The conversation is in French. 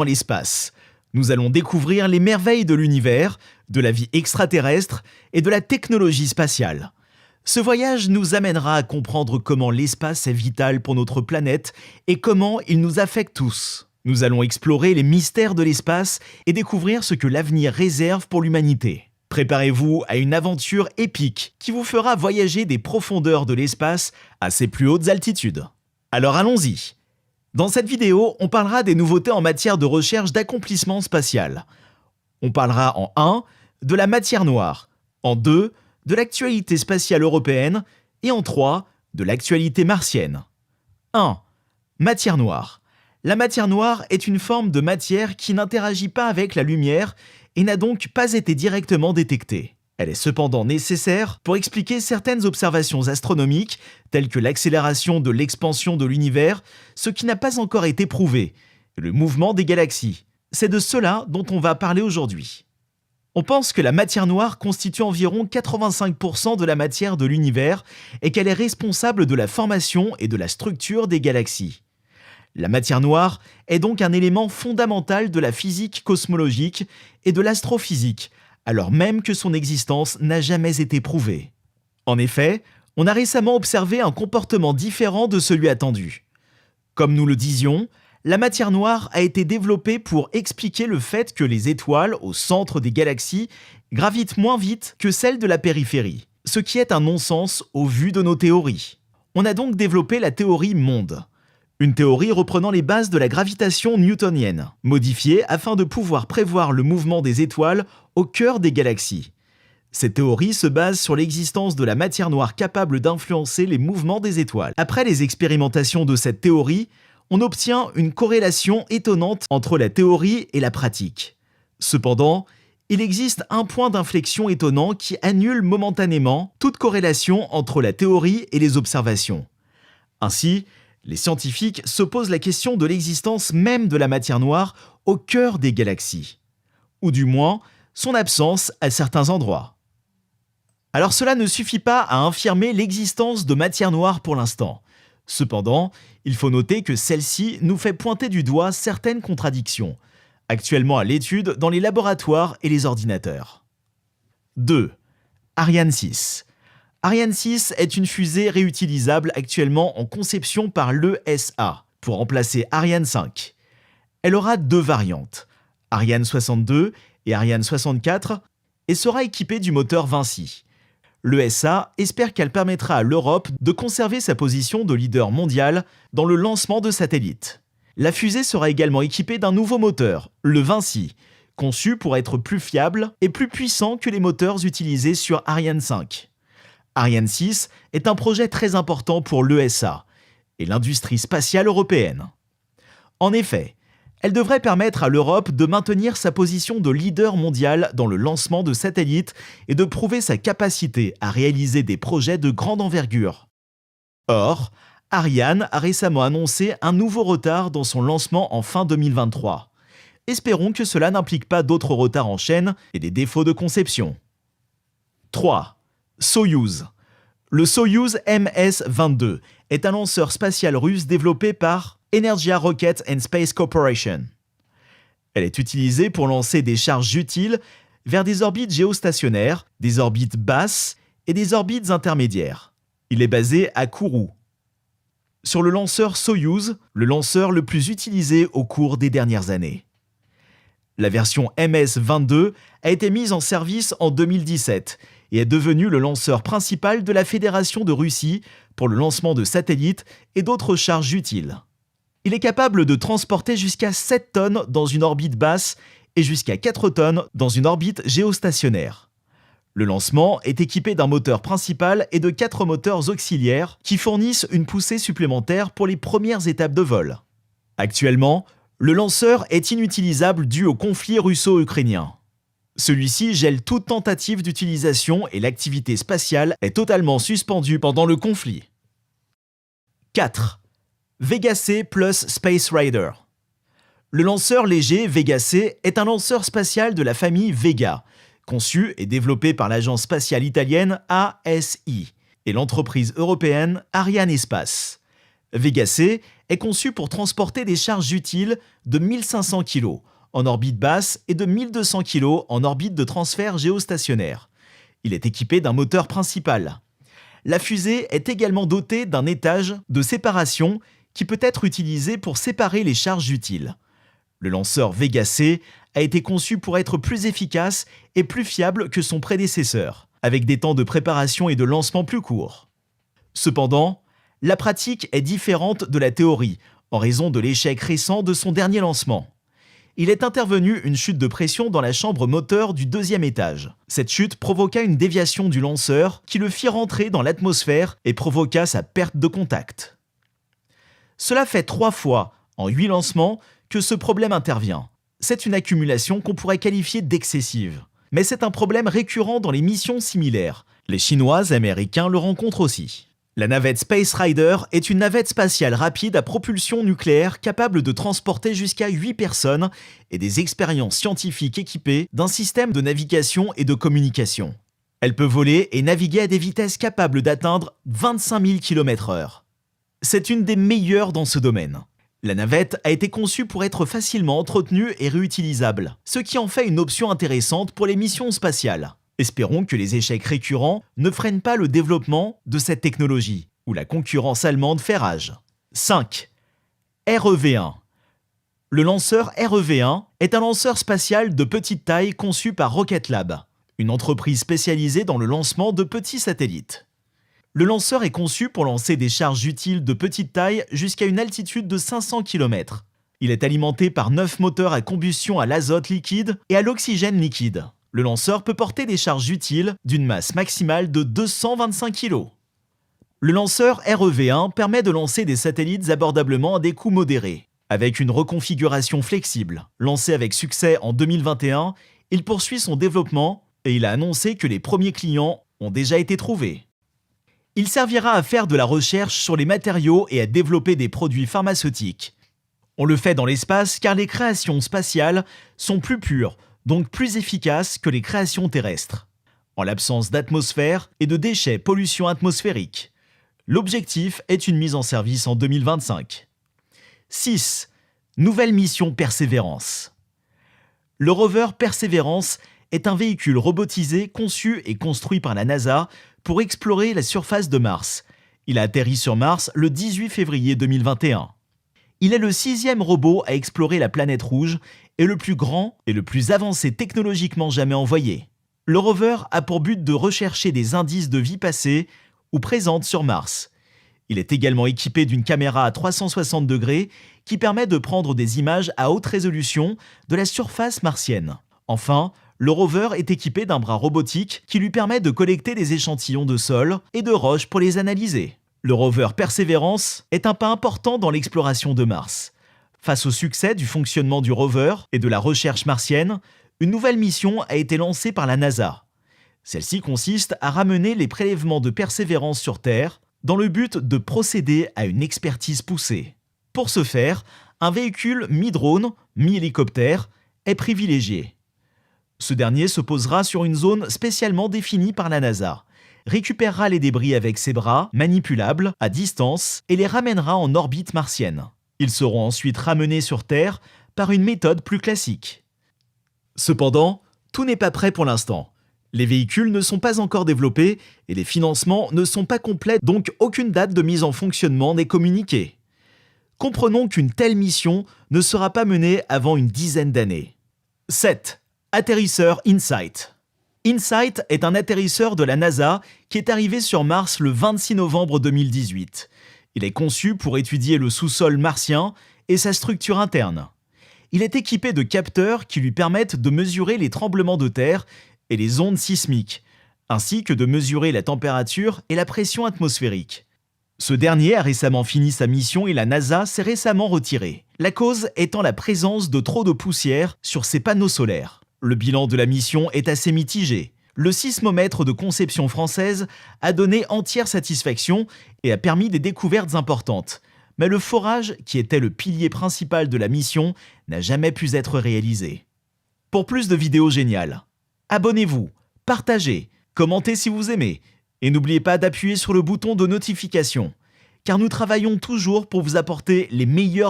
Dans l'espace, nous allons découvrir les merveilles de l'univers, de la vie extraterrestre et de la technologie spatiale. Ce voyage nous amènera à comprendre comment l'espace est vital pour notre planète et comment il nous affecte tous. Nous allons explorer les mystères de l'espace et découvrir ce que l'avenir réserve pour l'humanité. Préparez-vous à une aventure épique qui vous fera voyager des profondeurs de l'espace à ses plus hautes altitudes. Alors allons-y! Dans cette vidéo, on parlera des nouveautés en matière de recherche d'accomplissement spatial. On parlera en 1 de la matière noire, en 2 de l'actualité spatiale européenne et en 3 de l'actualité martienne. 1. Matière noire. La matière noire est une forme de matière qui n'interagit pas avec la lumière et n'a donc pas été directement détectée. Elle est cependant nécessaire pour expliquer certaines observations astronomiques, telles que l'accélération de l'expansion de l'univers, ce qui n'a pas encore été prouvé, et le mouvement des galaxies. C'est de cela dont on va parler aujourd'hui. On pense que la matière noire constitue environ 85% de la matière de l'univers et qu'elle est responsable de la formation et de la structure des galaxies. La matière noire est donc un élément fondamental de la physique cosmologique et de l'astrophysique, alors même que son existence n'a jamais été prouvée. En effet, on a récemment observé un comportement différent de celui attendu. Comme nous le disions, la matière noire a été développée pour expliquer le fait que les étoiles au centre des galaxies gravitent moins vite que celles de la périphérie, ce qui est un non-sens au vu de nos théories. On a donc développé la théorie monde. Une théorie reprenant les bases de la gravitation newtonienne, modifiée afin de pouvoir prévoir le mouvement des étoiles au cœur des galaxies. Cette théorie se base sur l'existence de la matière noire capable d'influencer les mouvements des étoiles. Après les expérimentations de cette théorie, on obtient une corrélation étonnante entre la théorie et la pratique. Cependant, il existe un point d'inflexion étonnant qui annule momentanément toute corrélation entre la théorie et les observations. Ainsi, les scientifiques se posent la question de l'existence même de la matière noire au cœur des galaxies, ou du moins son absence à certains endroits. Alors cela ne suffit pas à infirmer l'existence de matière noire pour l'instant. Cependant, il faut noter que celle-ci nous fait pointer du doigt certaines contradictions, actuellement à l'étude dans les laboratoires et les ordinateurs. 2. Ariane 6. Ariane 6 est une fusée réutilisable actuellement en conception par l'ESA pour remplacer Ariane 5. Elle aura 2 variantes, Ariane 62 et Ariane 64, et sera équipée du moteur Vinci. L'ESA espère qu'elle permettra à l'Europe de conserver sa position de leader mondial dans le lancement de satellites. La fusée sera également équipée d'un nouveau moteur, le Vinci, conçu pour être plus fiable et plus puissant que les moteurs utilisés sur Ariane 5. Ariane 6 est un projet très important pour l'ESA et l'industrie spatiale européenne. En effet, elle devrait permettre à l'Europe de maintenir sa position de leader mondial dans le lancement de satellites et de prouver sa capacité à réaliser des projets de grande envergure. Or, Ariane a récemment annoncé un nouveau retard dans son lancement en fin 2023. Espérons que cela n'implique pas d'autres retards en chaîne et des défauts de conception. 3. Soyouz. Le Soyouz MS-22 est un lanceur spatial russe développé par Energia Rocket and Space Corporation. Elle est utilisée pour lancer des charges utiles vers des orbites géostationnaires, des orbites basses et des orbites intermédiaires. Il est basé à Kourou. Sur le lanceur Soyouz, le lanceur le plus utilisé au cours des dernières années. La version MS-22 a été mise en service en 2017 et est devenu le lanceur principal de la Fédération de Russie pour le lancement de satellites et d'autres charges utiles. Il est capable de transporter jusqu'à 7 tonnes dans une orbite basse et jusqu'à 4 tonnes dans une orbite géostationnaire. Le lancement est équipé d'un moteur principal et de 4 moteurs auxiliaires qui fournissent une poussée supplémentaire pour les premières étapes de vol. Actuellement, le lanceur est inutilisable dû au conflit russo-ukrainien. Celui-ci gèle toute tentative d'utilisation et l'activité spatiale est totalement suspendue pendant le conflit. 4. Vega C plus Space Rider. Le lanceur léger Vega C est un lanceur spatial de la famille Vega, conçu et développé par l'agence spatiale italienne ASI et l'entreprise européenne Arianespace. Vega C est conçu pour transporter des charges utiles de 1500 kg en orbite basse et de 1200 kg en orbite de transfert géostationnaire. Il est équipé d'un moteur principal. La fusée est également dotée d'un étage de séparation qui peut être utilisé pour séparer les charges utiles. Le lanceur Vega C a été conçu pour être plus efficace et plus fiable que son prédécesseur, avec des temps de préparation et de lancement plus courts. Cependant, la pratique est différente de la théorie, en raison de l'échec récent de son dernier lancement. Il est intervenu une chute de pression dans la chambre moteur du deuxième étage. Cette chute provoqua une déviation du lanceur qui le fit rentrer dans l'atmosphère et provoqua sa perte de contact. Cela fait 3 fois, en 8 lancements, que ce problème intervient. C'est une accumulation qu'on pourrait qualifier d'excessive. Mais c'est un problème récurrent dans les missions similaires. Les Chinois et Américains le rencontrent aussi. La navette Space Rider est une navette spatiale rapide à propulsion nucléaire capable de transporter jusqu'à 8 personnes et des expériences scientifiques équipées d'un système de navigation et de communication. Elle peut voler et naviguer à des vitesses capables d'atteindre 25 000 km/h. C'est une des meilleures dans ce domaine. La navette a été conçue pour être facilement entretenue et réutilisable, ce qui en fait une option intéressante pour les missions spatiales. Espérons que les échecs récurrents ne freinent pas le développement de cette technologie, où la concurrence allemande fait rage. 5. REV1. Le lanceur REV1 est un lanceur spatial de petite taille conçu par Rocket Lab, une entreprise spécialisée dans le lancement de petits satellites. Le lanceur est conçu pour lancer des charges utiles de petite taille jusqu'à une altitude de 500 km. Il est alimenté par 9 moteurs à combustion à l'azote liquide et à l'oxygène liquide. Le lanceur peut porter des charges utiles d'une masse maximale de 225 kg. Le lanceur REV1 permet de lancer des satellites abordablement à des coûts modérés. Avec une reconfiguration flexible, lancé avec succès en 2021, il poursuit son développement et il a annoncé que les premiers clients ont déjà été trouvés. Il servira à faire de la recherche sur les matériaux et à développer des produits pharmaceutiques. On le fait dans l'espace car les créations spatiales sont plus pures, donc plus efficaces que les créations terrestres. En l'absence d'atmosphère et de déchets pollution atmosphérique. L'objectif est une mise en service en 2025. 6. Nouvelle mission Persévérance. Le rover Persévérance est un véhicule robotisé conçu et construit par la NASA pour explorer la surface de Mars. Il a atterri sur Mars le 18 février 2021. Il est le 6e robot à explorer la planète rouge et le plus grand et le plus avancé technologiquement jamais envoyé. Le rover a pour but de rechercher des indices de vie passée ou présente sur Mars. Il est également équipé d'une caméra à 360 degrés qui permet de prendre des images à haute résolution de la surface martienne. Enfin, le rover est équipé d'un bras robotique qui lui permet de collecter des échantillons de sol et de roches pour les analyser. Le rover Persévérance est un pas important dans l'exploration de Mars. Face au succès du fonctionnement du rover et de la recherche martienne, une nouvelle mission a été lancée par la NASA. Celle-ci consiste à ramener les prélèvements de Persévérance sur Terre dans le but de procéder à une expertise poussée. Pour ce faire, un véhicule mi-drone, mi-hélicoptère est privilégié. Ce dernier se posera sur une zone spécialement définie par la NASA, récupérera les débris avec ses bras, manipulables, à distance, et les ramènera en orbite martienne. Ils seront ensuite ramenés sur Terre par une méthode plus classique. Cependant, tout n'est pas prêt pour l'instant. Les véhicules ne sont pas encore développés et les financements ne sont pas complets, donc aucune date de mise en fonctionnement n'est communiquée. Comprenons qu'une telle mission ne sera pas menée avant une dizaine d'années. 7. Atterrisseur InSight. InSight est un atterrisseur de la NASA qui est arrivé sur Mars le 26 novembre 2018. Il est conçu pour étudier le sous-sol martien et sa structure interne. Il est équipé de capteurs qui lui permettent de mesurer les tremblements de terre et les ondes sismiques, ainsi que de mesurer la température et la pression atmosphérique. Ce dernier a récemment fini sa mission et la NASA s'est récemment retirée. La cause étant la présence de trop de poussière sur ses panneaux solaires. Le bilan de la mission est assez mitigé. Le sismomètre de conception française a donné entière satisfaction et a permis des découvertes importantes. Mais le forage, qui était le pilier principal de la mission, n'a jamais pu être réalisé. Pour plus de vidéos géniales, abonnez-vous, partagez, commentez si vous aimez et n'oubliez pas d'appuyer sur le bouton de notification. car nous travaillons toujours pour vous apporter les meilleures